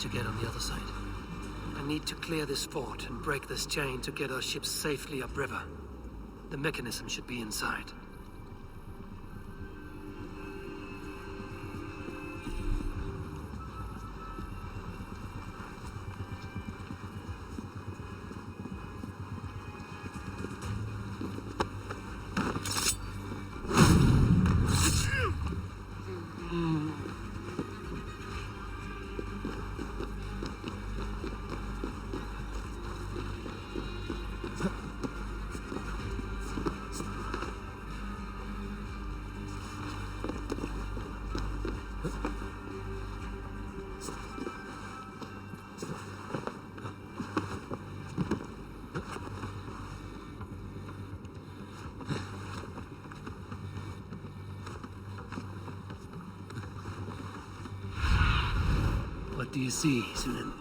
to get on the other side. I need to clear this fort and break this chain to get our ships safely upriver. The mechanism should be inside. What do you see, Sunan?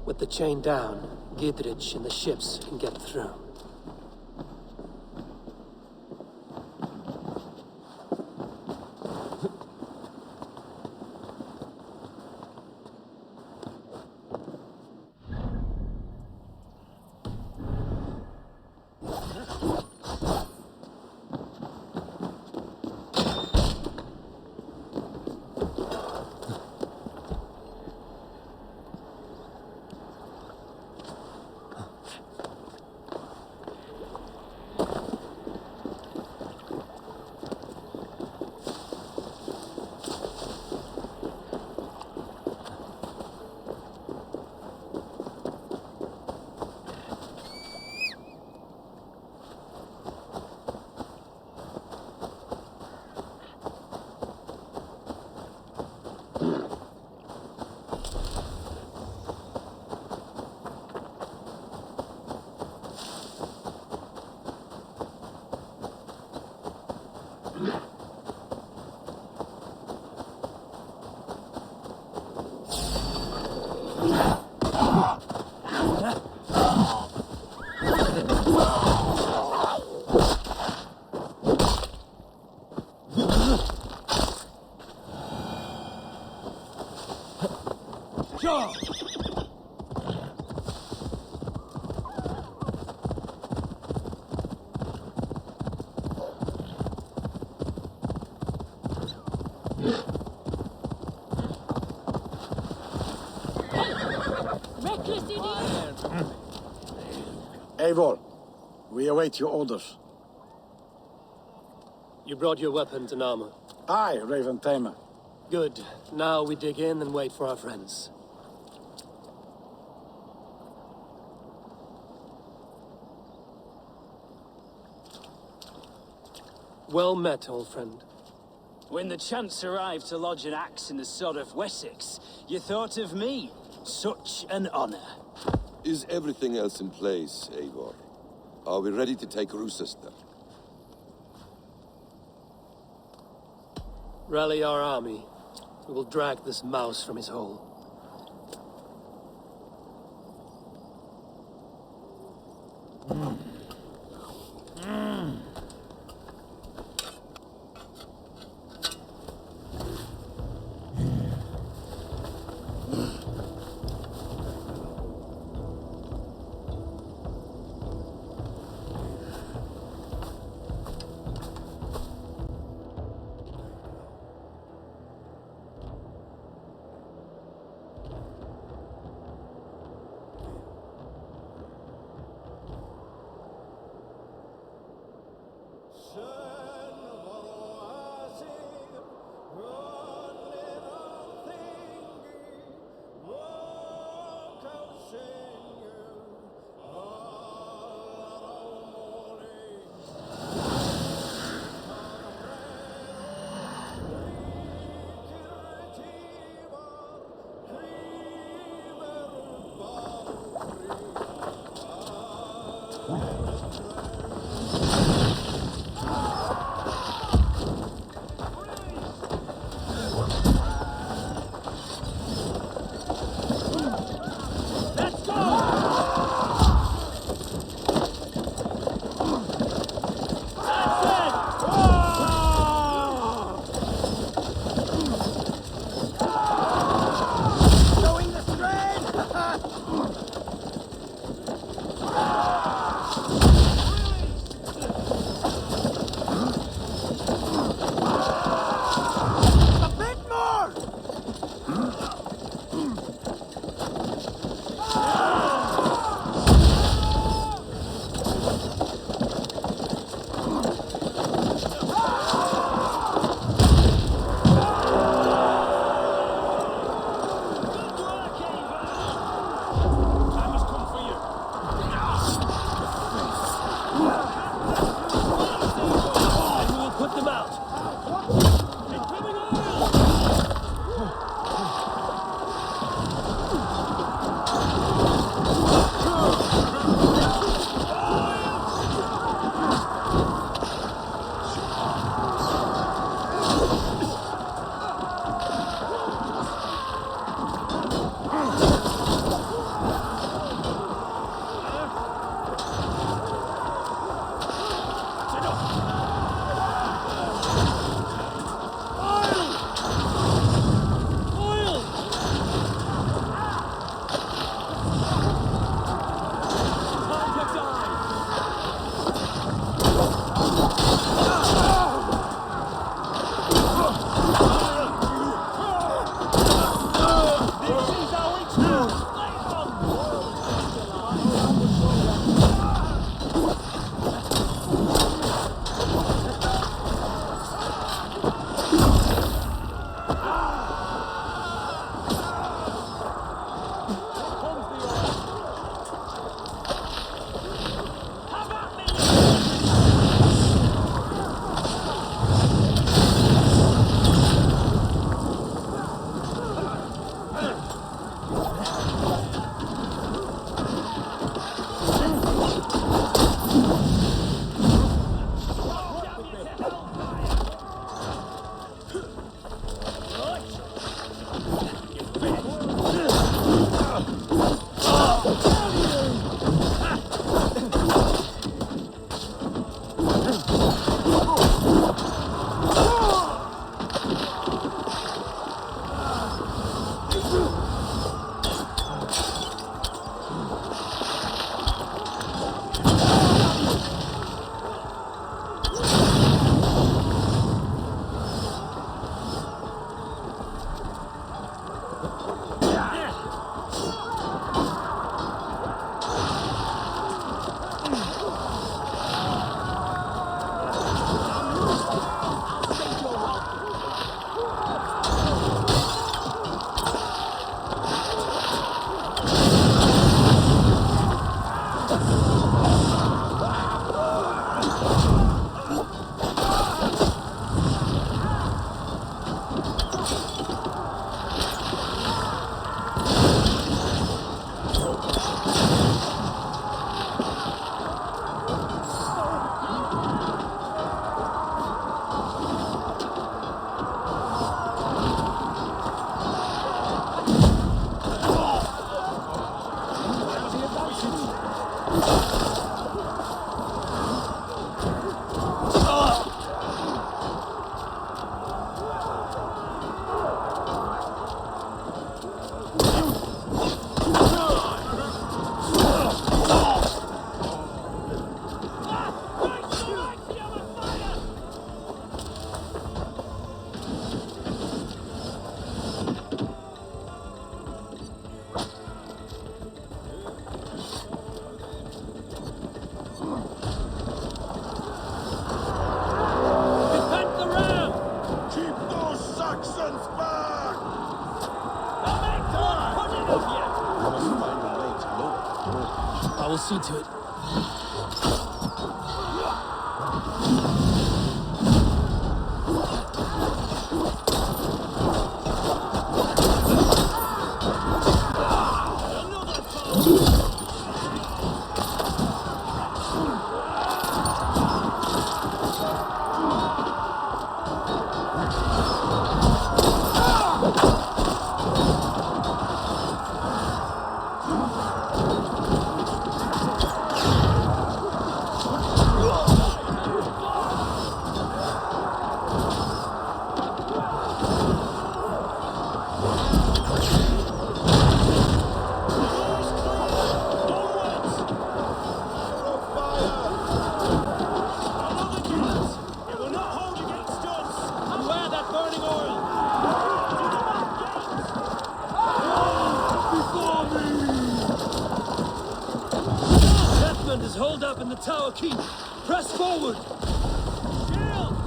With the chain down, Gidrich and the ships can get through. Jaw! Reckless idiot! Eivor, we await your orders. You brought your weapons and armor. Aye, Raven Tamer. Good. Now we dig in and wait for our friends. Well met, old friend. When the chance arrived to lodge an axe in the sod of Wessex, you thought of me. Such an honor. Is everything else in place, Eivor? Are we ready to take Rochester? Rally our army. We will drag this mouse from his hole. will see to it. Tedmund is holed up in the tower keep. Press forward! Shield!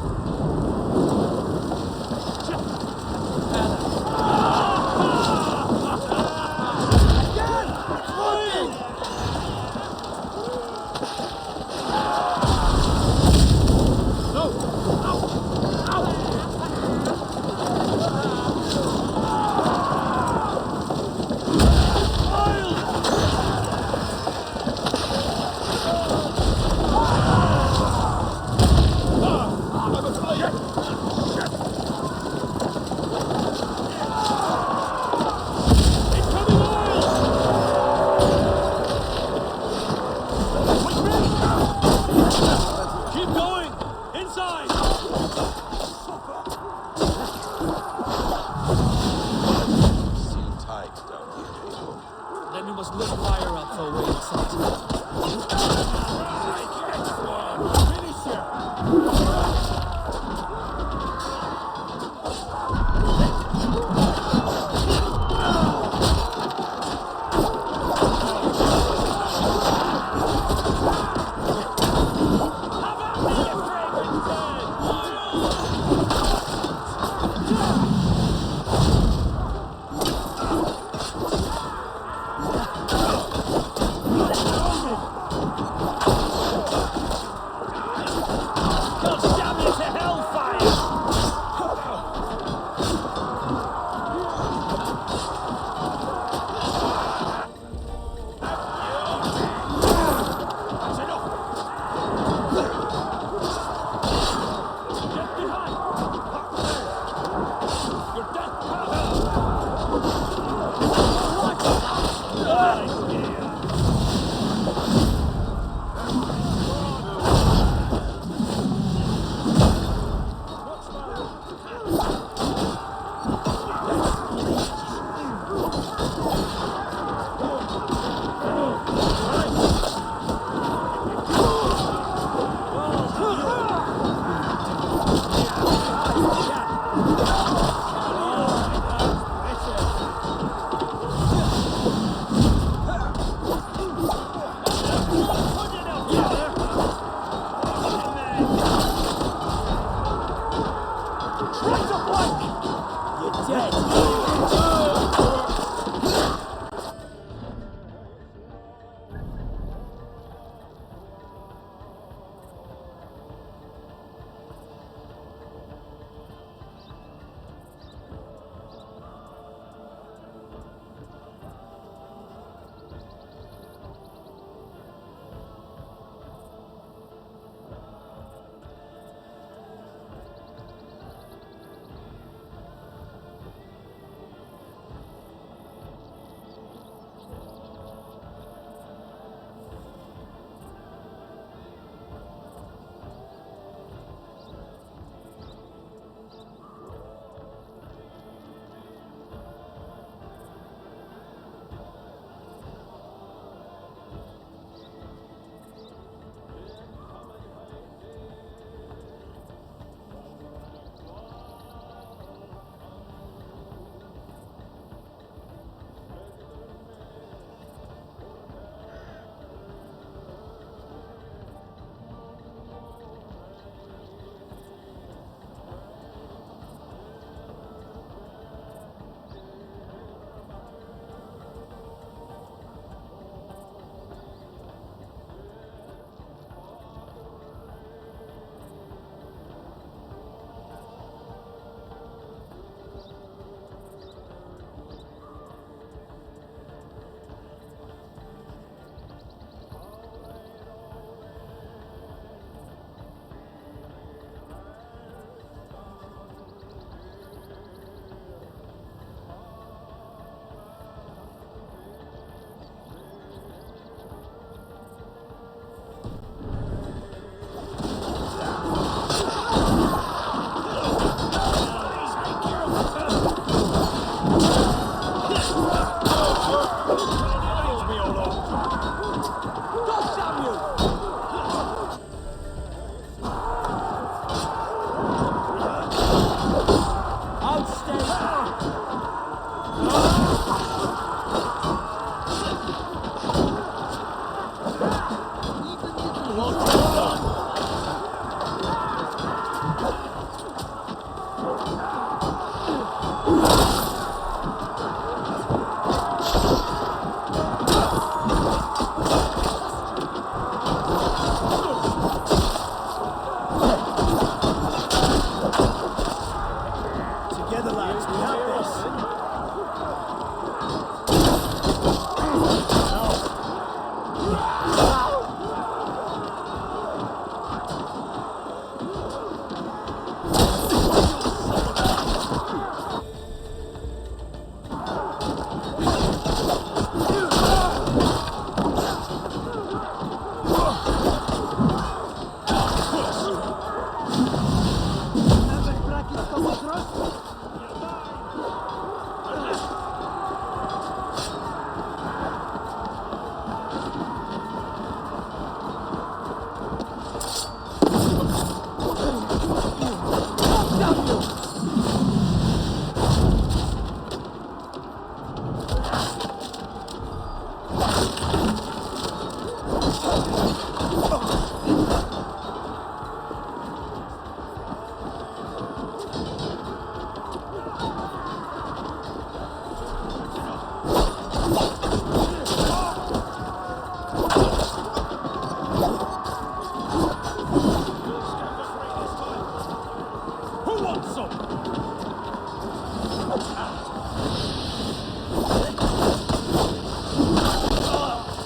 Keep going! Inside! Sealed tight down here, Eivor. Then we must lift fire up for a way inside. Finish him!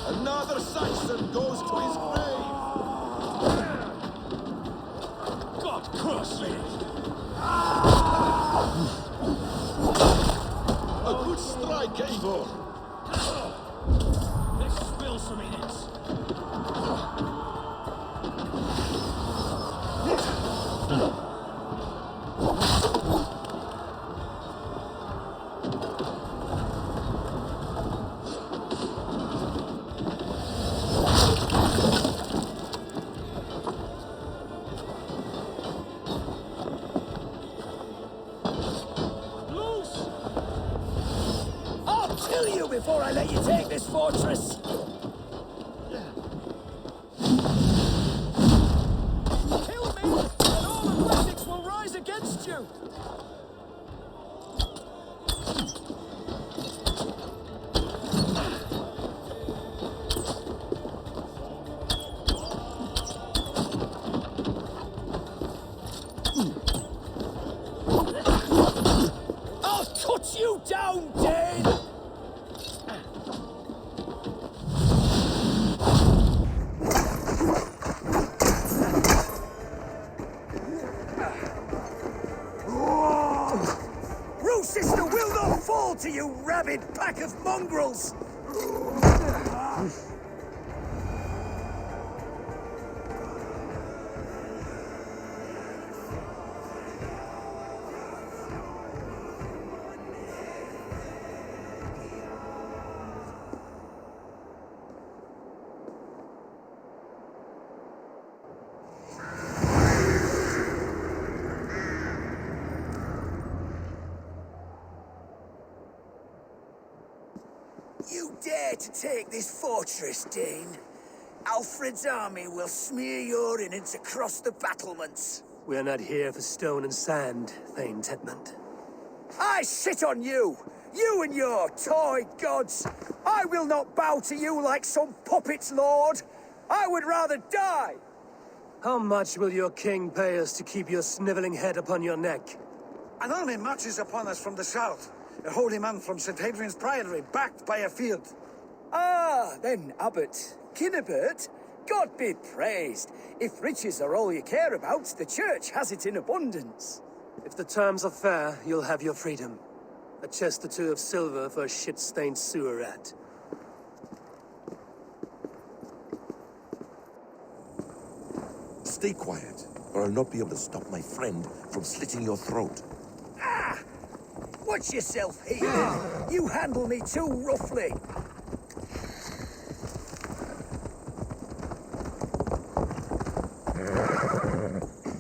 Another Saxon goes to his grave! God cross me! A good strike, Eivor! This spills some minutes. I'll kill you before I let you take this fortress! Kill me, and all of Wessex will rise against you! I'll cut you down, Dane! Sister will not fall to you, rabid pack of mongrels! You dare to take this fortress, Dane? Alfred's army will smear your innards across the battlements. We are not here for stone and sand, Thane Tedmund. I sit on you! You and your toy gods! I will not bow to you like some puppet's lord! I would rather die! How much will your king pay us to keep your sniveling head upon your neck? An army marches upon us from the south. A holy man from St. Hadrian's Priory, backed by a field. Ah, then, Abbot. Kinnebert, God be praised. If riches are all you care about, the church has it in abundance. If the terms are fair, you'll have your freedom. A chest or two of silver for a shit-stained sewer rat. Stay quiet, or I'll not be able to stop my friend from slitting your throat. Watch yourself, heathen! You handle me too roughly!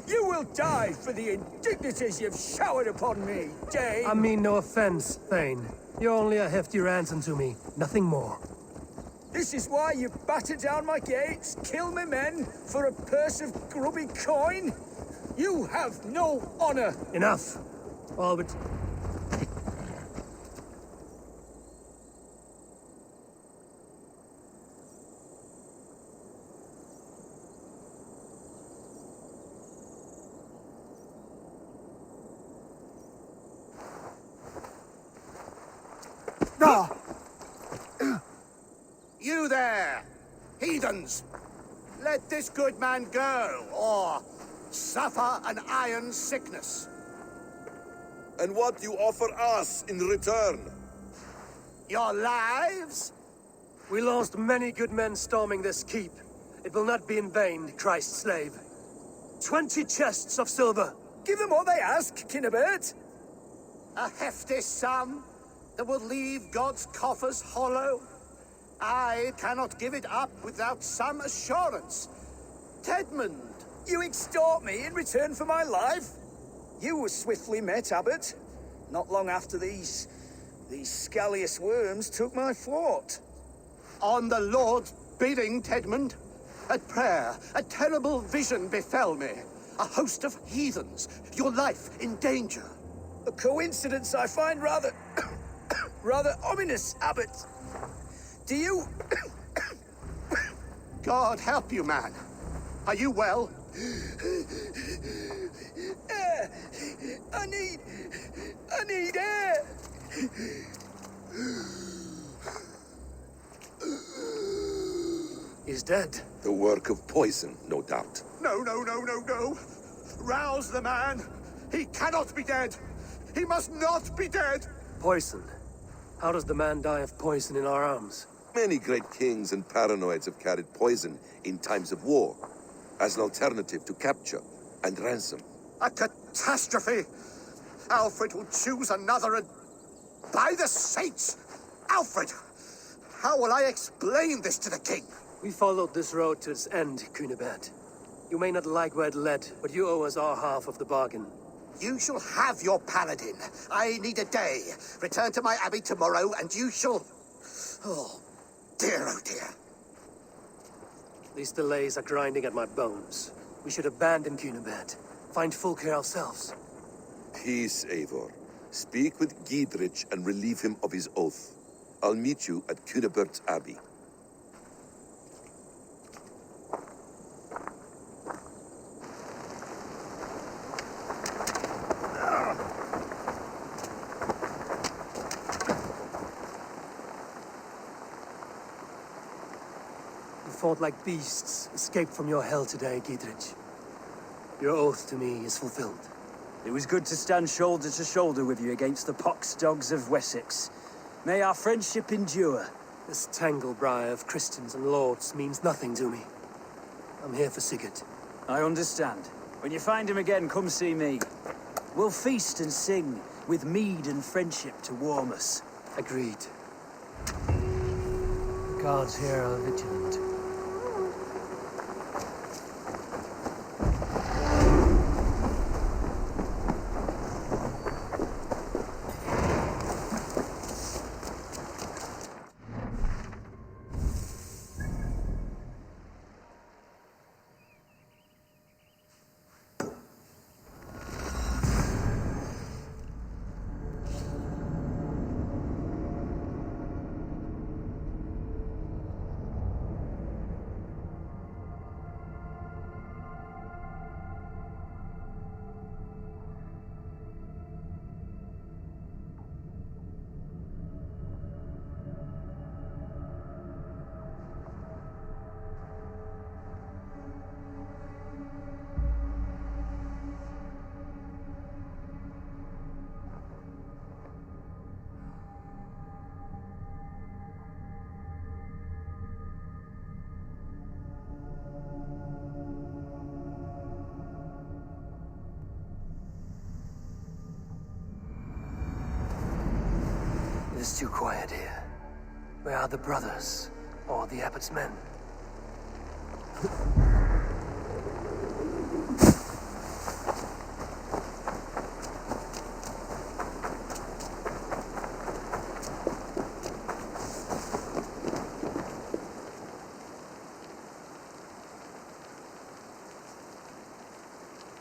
You will die for the indignities you've showered upon me, Dane! I mean no offense, Thane. You're only a hefty ransom to me, nothing more. This is why you batter down my gates, kill my men, for a purse of grubby coin? You have no honor! Enough! All but... You there, heathens! Let this good man go, or suffer an iron sickness. And what you offer us in return? Your lives? We lost many good men storming this keep. It will not be in vain, Christ's slave. 20 chests of silver! Give them what they ask, Kinnebert! A hefty sum that will leave God's coffers hollow? I cannot give it up without some assurance. Tedmund! You extort me in return for my life? You were swiftly met, Abbot. Not long after these scallious worms took my fort. On the Lord's bidding, Tedmund. At prayer, a terrible vision befell me. A host of heathens, your life in danger. A coincidence I find rather... rather ominous, Abbot. Do you... God help you, man. Are you well? Air! I need air! He's dead. The work of poison, no doubt. No, no, no, no, no. Rouse the man. He cannot be dead. He must not be dead. Poison. How does the man die of poison in our arms? Many great kings and paranoids have carried poison in times of war, as an alternative to capture and ransom. A catastrophe. Alfred will choose another and... By the saints! Alfred! How will I explain this to the king? We followed this road to its end, Cunibert. You may not like where it led, but you owe us our half of the bargain. You shall have your paladin. I need a day. Return to my abbey tomorrow, and you shall... Oh dear. These delays are grinding at my bones. We should abandon Cunibert. Find FULKE ourselves. Peace, Eivor. Speak with Giedrich and relieve him of his oath. I'll meet you at Cunibert's Abbey. You fought like beasts, escaped from your hell today, Giedrich. Your oath to me is fulfilled. It was good to stand shoulder to shoulder with you against the pox dogs of Wessex. May our friendship endure. This tanglebriar of Christians and lords means nothing to me. I'm here for Sigurd. I understand. When you find him again, come see me. We'll feast and sing, with mead and friendship to warm us. Agreed. The guards here are vigilant. It's too quiet here. Where are the brothers? Or the abbot's men?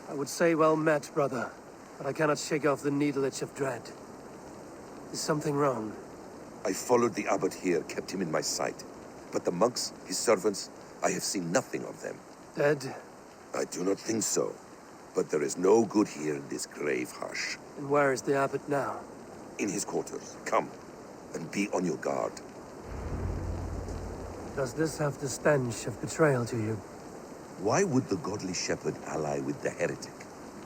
I would say well met, brother, but I cannot shake off the needle itch of dread. Is something wrong? I followed the abbot here, kept him in my sight. But the monks, his servants, I have seen nothing of them. Dead? I do not think so. But there is no good here in this grave hush. And where is the abbot now? In his quarters. Come, and be on your guard. Does this have the stench of betrayal to you? Why would the godly shepherd ally with the heretic?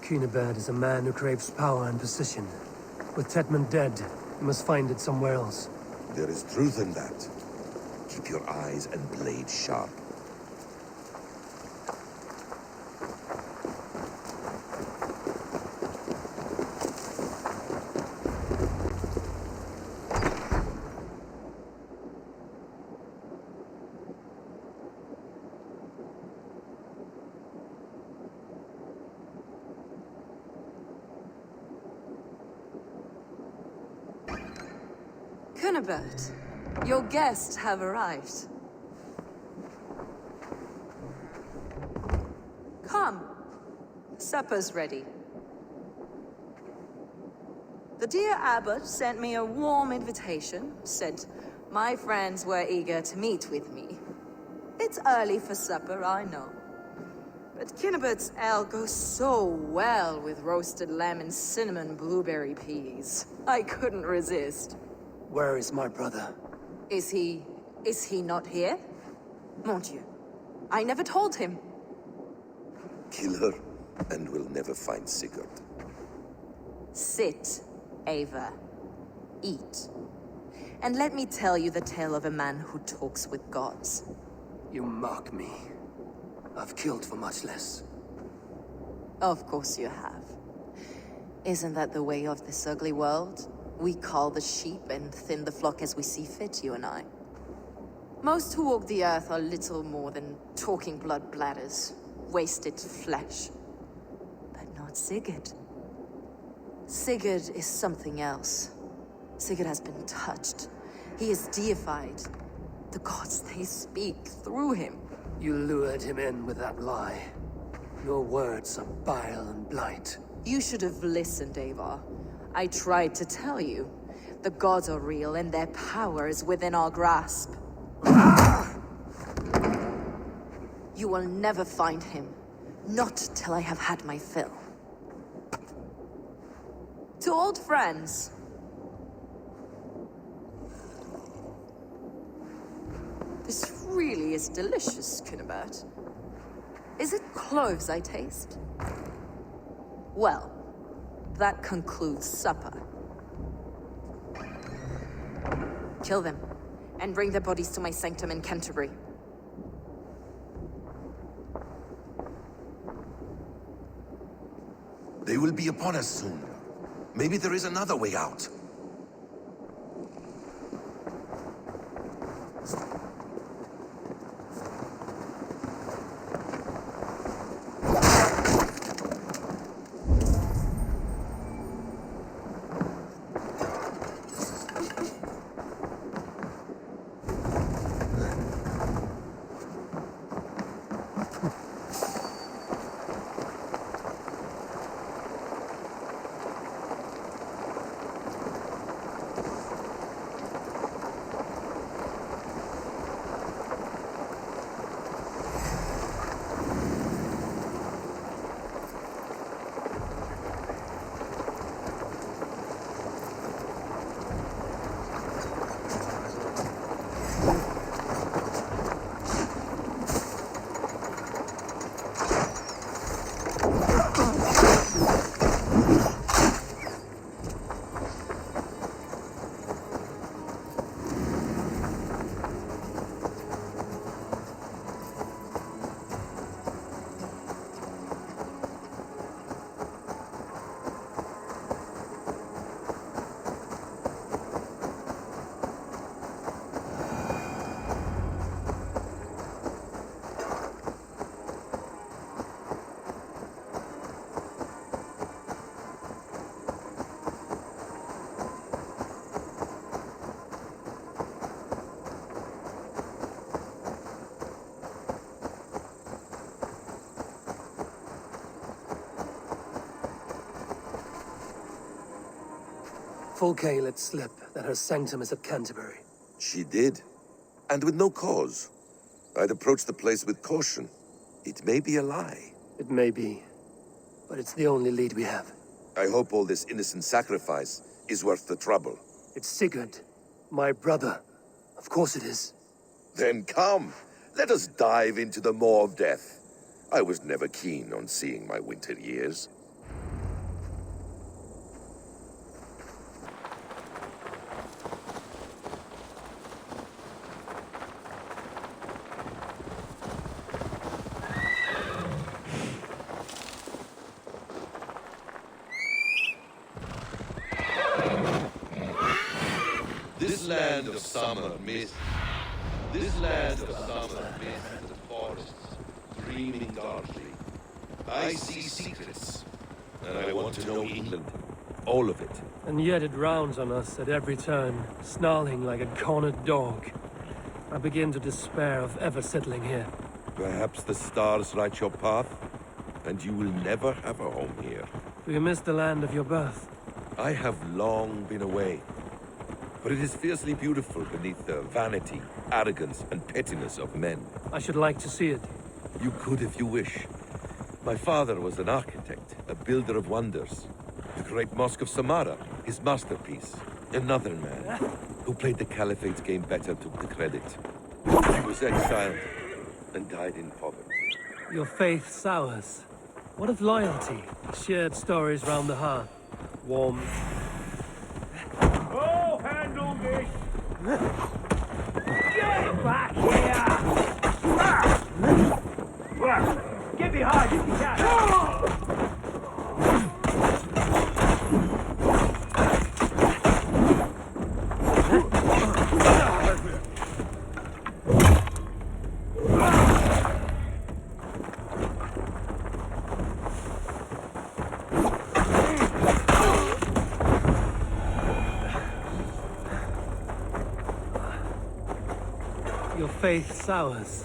Cunibert is a man who craves power and position. With Tedmund dead, he must find it somewhere else. There is truth in that. Keep your eyes and blade sharp. Cunibert, your guests have arrived. Come. Supper's ready. The dear abbot sent me a warm invitation, said my friends were eager to meet with me. It's early for supper, I know. but Kinnabert's ale goes so well with roasted lamb and cinnamon blueberry peas. I couldn't resist. Where is my brother? Is he not here? Mon Dieu, I never told him. Kill her, and we'll never find Sigurd. Sit, Ava. Eat. And let me tell you the tale of a man who talks with gods. You mock me. I've killed for much less. Of course you have. Isn't that the way of this ugly world? We cull the sheep and thin the flock as we see fit, you and I. Most who walk the earth are little more than talking blood bladders, wasted flesh. But not Sigurd. Sigurd is something else. Sigurd has been touched. He is deified. The gods, they speak through him. You lured him in with that lie. Your words are bile and blight. You should have listened, Ava. I tried to tell you. The gods are real and their power is within our grasp. You will never find him. Not till I have had my fill. To old friends. This really is delicious, Kinnabert. Is it cloves I taste? Well, that concludes supper. Kill them, and bring their bodies to my sanctum in Canterbury. They will be upon us soon. Maybe there is another way out. FULKE let slip that her sanctum is at Canterbury. She did. And with no cause. I'd approach the place with caution. It may be a lie. It may be, but it's the only lead we have. I hope all this innocent sacrifice is worth the trouble. It's Sigurd, my brother. Of course it is. Then come, let us dive into the maw of death. I was never keen on seeing my winter years. This land of summer mist. This land of summer mist and forests, dreaming darkly. I see secrets, and I want to know England. All of it. And yet it rounds on us at every turn, snarling like a cornered dog. I begin to despair of ever settling here. Perhaps the stars light your path, and you will never have a home here. Do you miss the land of your birth? I have long been away. But it is fiercely beautiful beneath the vanity, arrogance, and pettiness of men. I should like to see it. You could if you wish. My father was an architect, a builder of wonders. The great Mosque of Samarra, his masterpiece. Another man who played the Caliphate's game better took the credit. He was exiled and died in poverty. Your faith sours. What of loyalty? Shared stories round the hearth. Warm. Oh, handle this! Get back here! Get behind if you can! Your faith sours.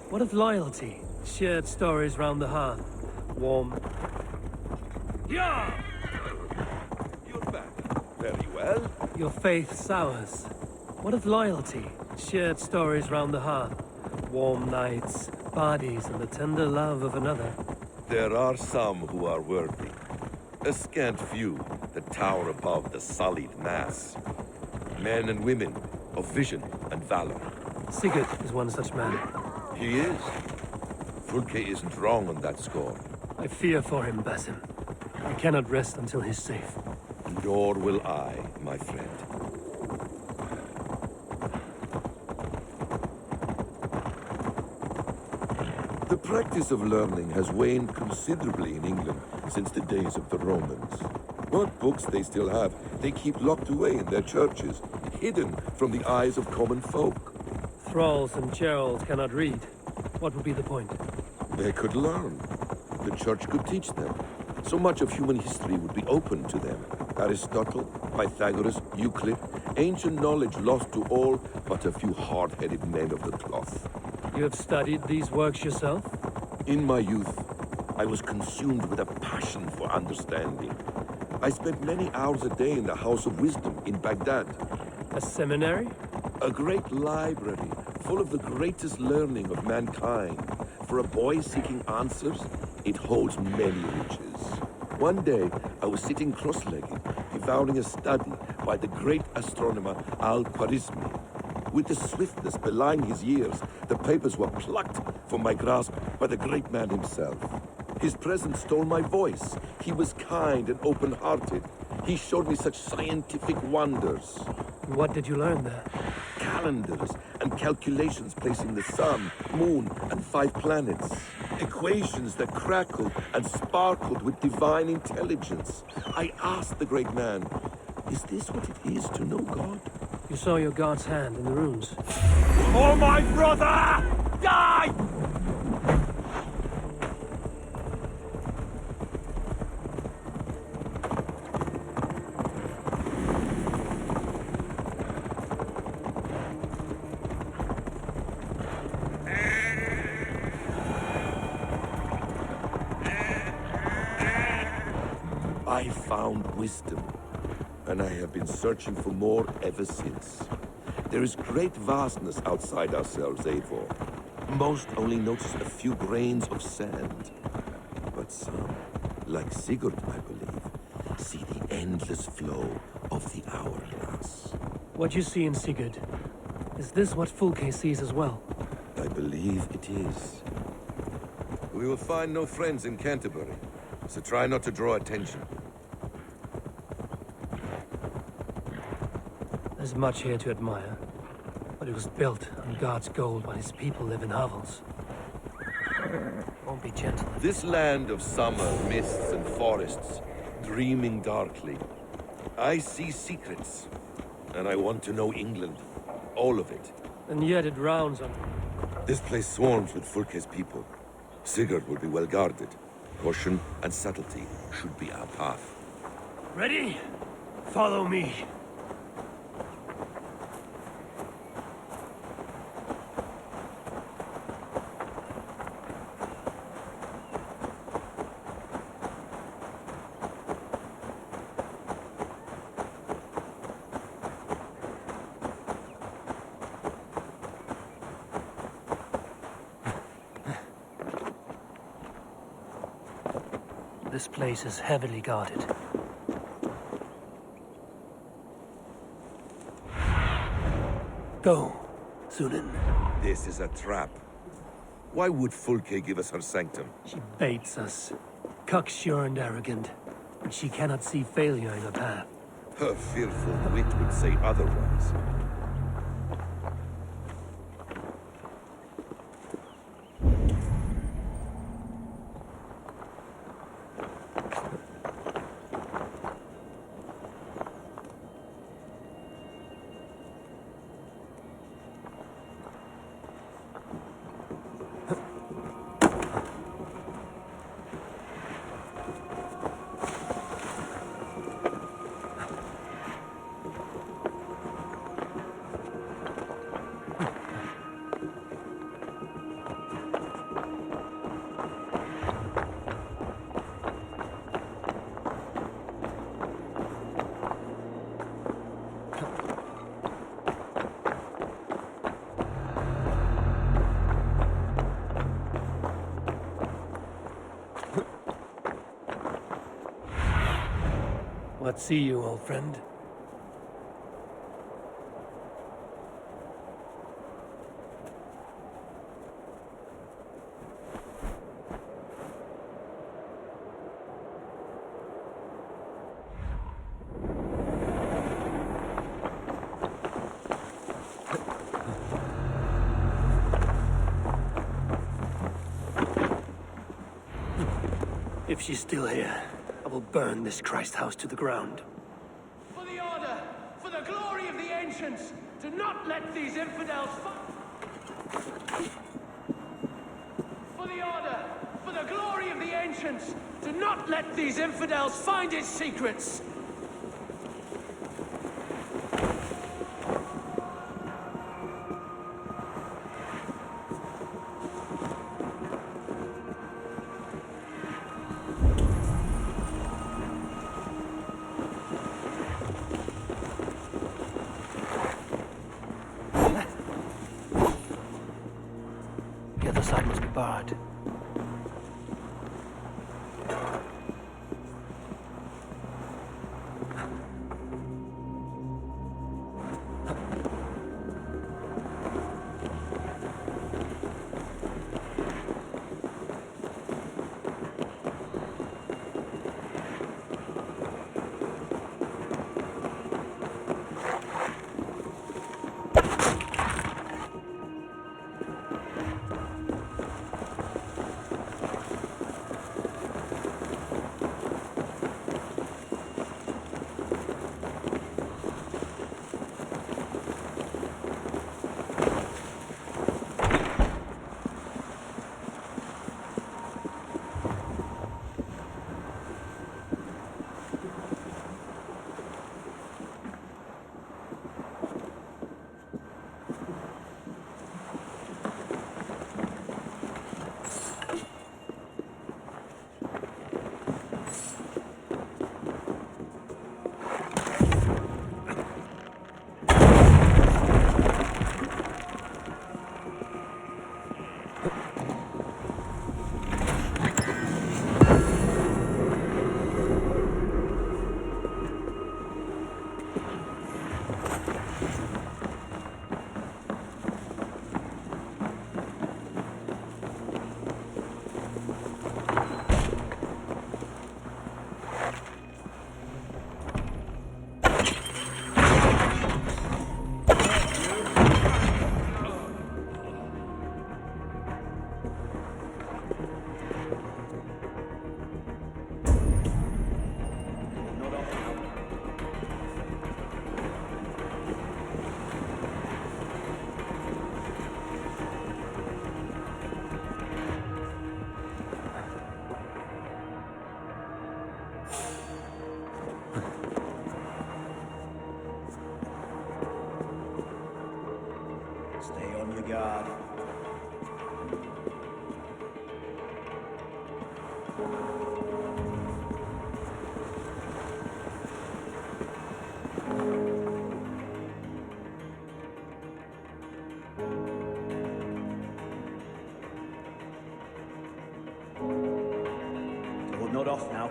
What of loyalty? Shared stories round the hearth. Warm. Yeah! You're back. Very well. Your faith sours. What of loyalty? Shared stories round the hearth. Warm nights, bodies, and the tender love of another. There are some who are worthy. A scant few that tower above the sullied mass. Men and women of vision and valor. Sigurd is one such man. He is. Fulke isn't wrong on that score. I fear for him, Basim. I cannot rest until he's safe. Nor will I, my friend. The practice of learning has waned considerably in England since the days of the Romans. What books they still have, they keep locked away in their churches, hidden from the eyes of common folk. Thralls and Geralds cannot read. What would be the point? They could learn. The church could teach them. So much of human history would be open to them. Aristotle, Pythagoras, Euclid, ancient knowledge lost to all but a few hard-headed men of the cloth. You have studied these works yourself? In my youth, I was consumed with a passion for understanding. I spent many hours a day in the House of Wisdom in Baghdad. A seminary? A great library full of the greatest learning of mankind. For a boy seeking answers, it holds many riches. One day, I was sitting cross-legged, devouring a study by the great astronomer Al-Khwarizmi. With the swiftness belying his years, the papers were plucked from my grasp by the great man himself. His presence stole my voice. He was kind and open-hearted. He showed me such scientific wonders. What did you learn there? Calendars and calculations placing the sun, moon, and 5 planets. Equations that crackled and sparkled with divine intelligence. I asked the great man, is this what it is to know God? You saw your God's hand in the runes. Oh, my brother! Die! I found wisdom, and I have been searching for more ever since. There is great vastness outside ourselves, Eivor. Most only notice a few grains of sand. But some, like Sigurd, I believe, see the endless flow of the hourglass. What you see in Sigurd, is this what Fulke sees as well? I believe it is. We will find no friends in Canterbury, so try not to draw attention. There's much here to admire, but it was built on God's gold while his people live in hovels. Won't be gentle. This land of summer, mists and forests, dreaming darkly. I see secrets, and I want to know England. All of it. And yet it rounds on... This place swarms with Fulke's people. Sigurd will be well guarded. Caution and subtlety should be our path. Ready? Follow me. This place is heavily guarded. Go, Sunan. This is a trap. Why would FULKE give us her sanctum? She baits us. Cocksure and arrogant. But she cannot see failure in her path. Her fearful wit would say otherwise. What see you, old friend? If she's still here, I will burn this Christ house to the ground. For the Order, for the glory of the Ancients, do not let these infidels For the Order, for the glory of the Ancients, do not let these infidels find its secrets! The other side must be barred. Stay on your guard. Don't nod off now.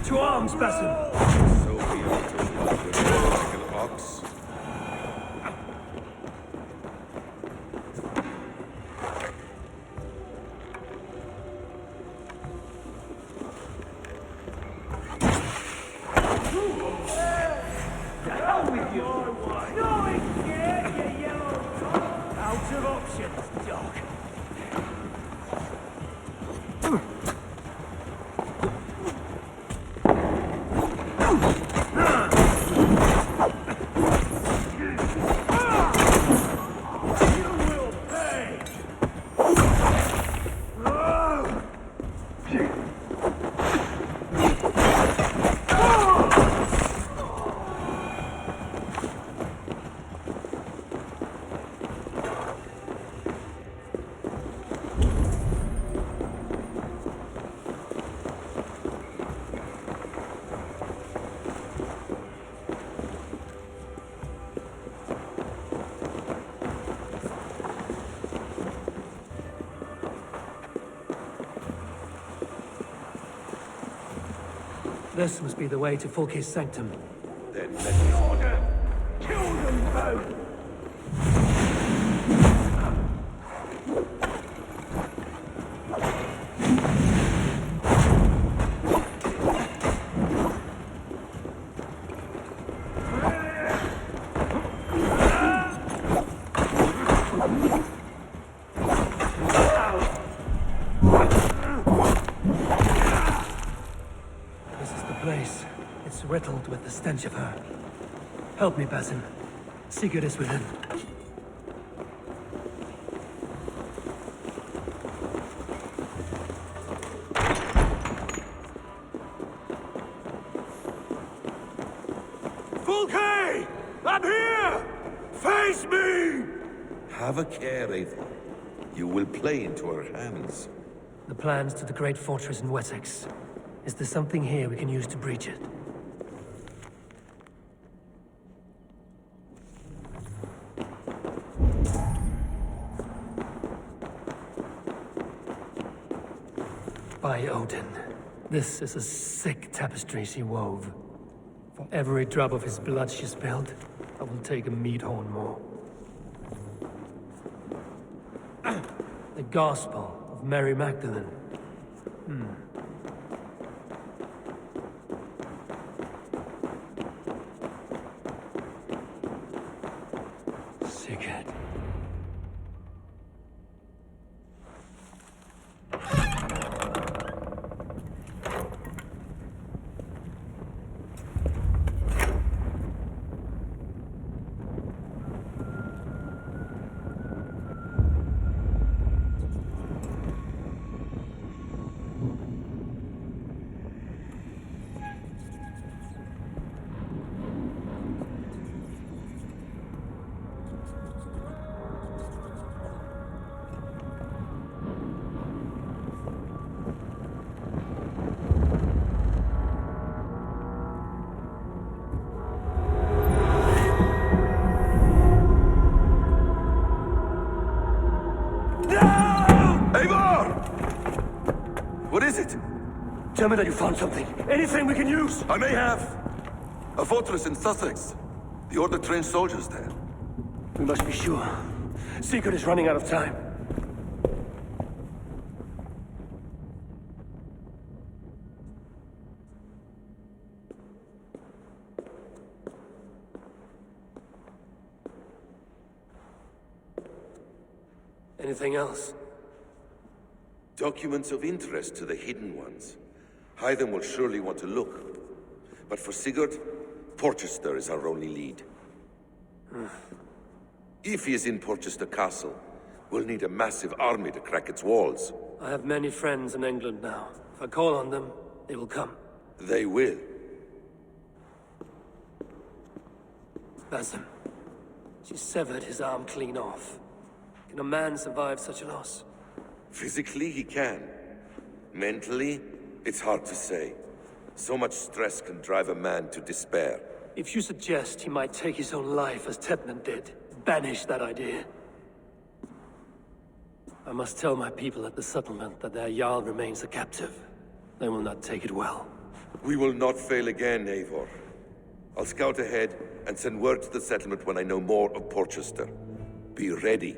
To arms, Basim! So be it, like an ox. The hell with you! No, it's scared, you yellow dog! Out of options, dog. This must be the way to FULKE's sanctum. Then let us Order! Kill them both! This is the place. It's riddled with the stench of her. Help me, Basim. Sigurd is within. FULKE! I'm here! Face me! Have a care, Eivor. You will play into our hands. The plans to the great fortress in Wessex. Is there something here we can use to breach it? By Odin, this is a sick tapestry she wove. For every drop of his blood she spilled, I will take a meat horn more. The Gospel of Mary Magdalene. Sigurd. What is it? Tell me that you found something. Anything we can use. I may have. A fortress in Sussex. The Order trained soldiers there. We must be sure. Sigurd is running out of time. Anything else? Documents of interest to the Hidden Ones. Hythen will surely want to look. But for Sigurd, Porchester is our only lead. If he is in Porchester Castle, we'll need a massive army to crack its walls. I have many friends in England now. If I call on them, they will come. They will. Basim. She severed his arm clean off. Can a man survive such a loss? Physically, he can. Mentally, it's hard to say. So much stress can drive a man to despair. If you suggest he might take his own life as Tedmund did, banish that idea. I must tell my people at the settlement that their Jarl remains a captive. They will not take it well. We will not fail again, Eivor. I'll scout ahead and send word to the settlement when I know more of Porchester. Be ready.